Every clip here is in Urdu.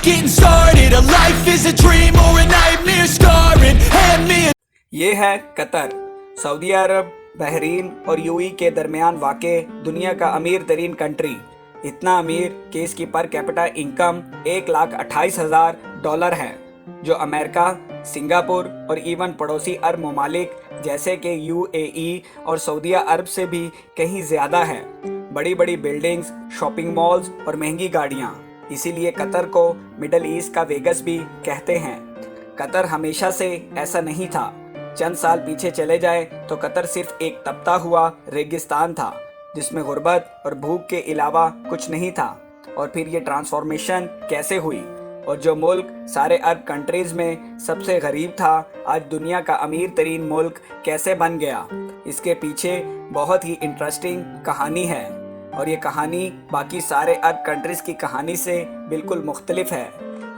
getting started. A life is a dream or a nightmare scarring. Hand me a یہ ہے قطر. سعودی عرب، بحرین اور UAE کے درمیان واقع دنیا کا امیر ترین کنٹری. اتنا امیر کہ اس کی پر کیپٹا انکم $1,28,000 ہے، جو امریکہ، سنگاپور اور ایون پڑوسی عرب ممالک جیسے کہ UAE اور سعودی عرب سے بھی کہیں زیادہ ہے. بڑی بڑی بلڈنگز، شاپنگ مالز اور مہنگی گاڑیاں. اسی لیے قطر کو مڈل ایسٹ کا ویگس بھی کہتے ہیں. قطر ہمیشہ سے ایسا نہیں تھا. چند سال پیچھے چلے جائیں تو قطر صرف ایک تپتا ہوا ریگستان تھا جس میں غربت اور بھوک کے علاوہ کچھ نہیں تھا. اور پھر یہ ٹرانسفارمیشن کیسے ہوئی اور جو ملک سارے عرب کنٹریز میں سب سے غریب تھا آج دنیا کا امیر ترین ملک کیسے بن گیا؟ اس کے پیچھے بہت ہی انٹرسٹنگ کہانی ہے، اور یہ کہانی باقی سارے عرب کنٹریز کی کہانی سے بالکل مختلف ہے.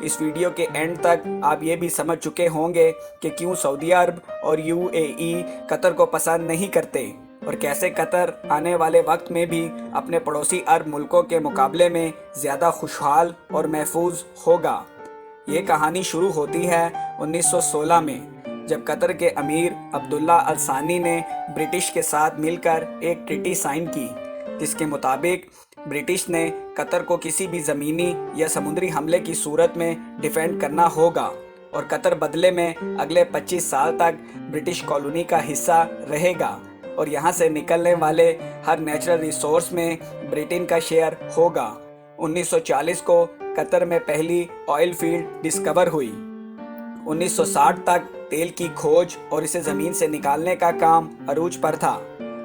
اس ویڈیو کے اینڈ تک آپ یہ بھی سمجھ چکے ہوں گے کہ کیوں سعودی عرب اور UAE قطر کو پسند نہیں کرتے، اور کیسے قطر آنے والے وقت میں بھی اپنے پڑوسی عرب ملکوں کے مقابلے میں زیادہ خوشحال اور محفوظ ہوگا. یہ کہانی شروع ہوتی ہے 1916 میں، جب قطر کے امیر عبداللہ الثانی نے برٹش کے ساتھ مل کر ایک ٹریٹی سائن کی، جس کے مطابق برٹش نے قطر کو کسی بھی زمینی یا سمندری حملے کی صورت میں ڈیفینڈ کرنا ہوگا، اور قطر بدلے میں اگلے 25 سال تک برٹش کالونی کا حصہ رہے گا، اور یہاں سے نکلنے والے ہر نیچرل ریسورس میں برٹن کا شیئر ہوگا. 1940 کو قطر میں پہلی آئل فیلڈ ڈسکور ہوئی. 1960 تک تیل کی کھوج اور اسے زمین سے نکالنے کا کام عروج پر تھا،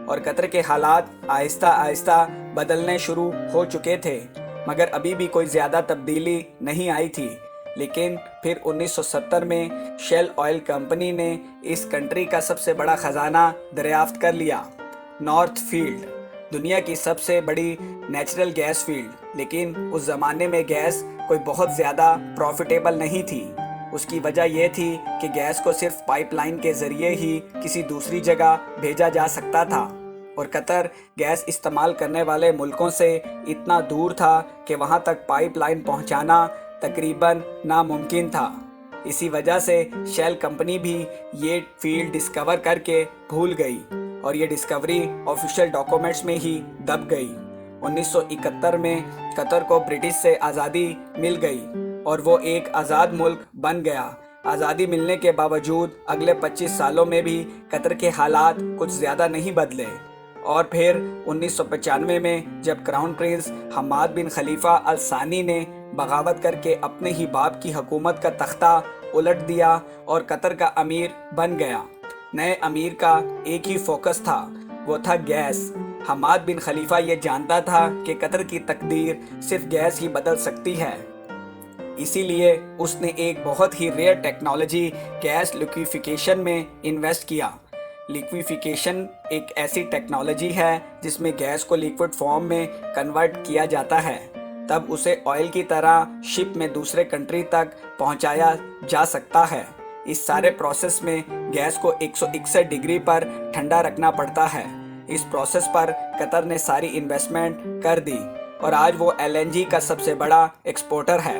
اور قطر کے حالات آہستہ آہستہ بدلنے شروع ہو چکے تھے، مگر ابھی بھی کوئی زیادہ تبدیلی نہیں آئی تھی. لیکن پھر 1970 میں شیل آئل کمپنی نے اس کنٹری کا سب سے بڑا خزانہ دریافت کر لیا، نارتھ فیلڈ، دنیا کی سب سے بڑی نیچرل گیس فیلڈ. لیکن اس زمانے میں گیس کوئی بہت زیادہ پروفیٹیبل نہیں تھی. اس کی وجہ یہ تھی کہ گیس کو صرف پائپ لائن کے ذریعے ہی کسی دوسری جگہ بھیجا جا سکتا تھا، اور قطر گیس استعمال کرنے والے ملکوں سے اتنا دور تھا کہ وہاں تک پائپ لائن پہنچانا تقریباً ناممکن تھا. اسی وجہ سے شیل کمپنی بھی یہ فیلڈ ڈسکور کر کے بھول گئی، اور یہ ڈسکوری آفیشیل ڈاکومنٹس میں ہی دب گئی. 1971 میں قطر کو برٹش سے آزادی مل گئی اور وہ ایک آزاد ملک بن گیا. آزادی ملنے کے باوجود اگلے 25 سالوں میں بھی قطر کے حالات کچھ زیادہ نہیں بدلے. اور پھر 1995 میں جب کراؤن پرنس حماد بن خلیفہ الثانی نے بغاوت کر کے اپنے ہی باپ کی حکومت کا تختہ الٹ دیا اور قطر کا امیر بن گیا. نئے امیر کا ایک ہی فوکس تھا، وہ تھا گیس. حماد بن خلیفہ یہ جانتا تھا کہ قطر کی تقدیر صرف گیس ہی بدل سکتی ہے. اسی لیے اس نے ایک بہت ہی ریئر ٹیکنالوجی گیس لیکویفیکیشن میں انویسٹ کیا. لیکویفیکیشن ایک ایسی ٹیکنالوجی ہے جس میں گیس کو لیکوڈ فارم میں کنورٹ کیا جاتا ہے، تب اسے آئل کی طرح شپ میں دوسرے کنٹری تک پہنچایا جا سکتا ہے. اس سارے پروسیس میں گیس کو 161 ڈگری پر ٹھنڈا رکھنا پڑتا ہے. اس پروسیس پر قطر نے ساری انویسٹمنٹ کر دی، اور آج وہ LNG کا سب سے بڑا ایکسپورٹر ہے.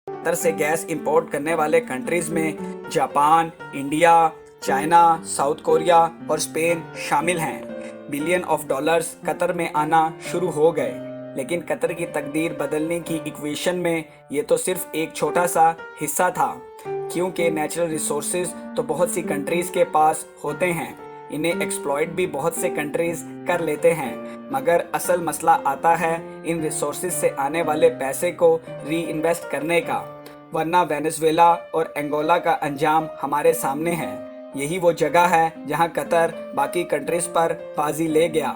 قطر سے گیس امپورٹ کرنے والے کنٹریز میں Japan, India, China, south Korea اور اسپین شامل ہیں. بلین آف ڈالرز قطر میں آنا شروع ہو گئے. لیکن قطر کی تقدیر بدلنے کی ایکویشن میں یہ تو صرف ایک چھوٹا سا حصہ تھا، کیونکہ نیچرل ریسورسز تو بہت سی کنٹریز کے پاس ہوتے ہیں، انہیں ایکسپلائٹ بھی بہت سے کنٹریز کر لیتے ہیں، مگر اصل مسئلہ آتا ہے ان ریسورسز سے آنے والے پیسے کو ری انویسٹ کرنے کا. ورنہ وینزویلا اور انگولا کا انجام ہمارے سامنے ہے. یہی وہ جگہ ہے جہاں قطر باقی کنٹریز پر بازی لے گیا.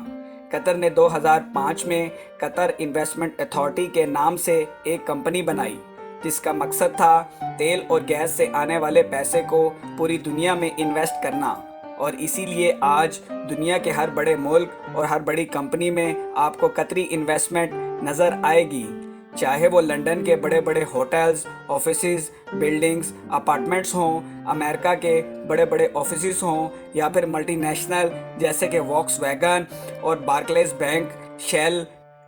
قطر نے 2005 میں قطر انویسٹمنٹ اتھارٹی کے نام سے ایک کمپنی بنائی، جس کا مقصد تھا تیل اور گیس سے آنے والے پیسے کو پوری دنیا میں انویسٹ کرنا. اور اسی لیے آج دنیا کے ہر بڑے ملک اور ہر بڑی کمپنی میں آپ کو قطری انویسٹمنٹ نظر آئے گی، چاہے وہ لنڈن کے بڑے بڑے ہوٹلز، آفیسز، بلڈنگز، اپارٹمنٹس ہوں، امریکہ کے بڑے بڑے آفیسز ہوں، یا پھر ملٹی نیشنل جیسے کہ واکس ویگن اور بارکلیز بینک، شیل،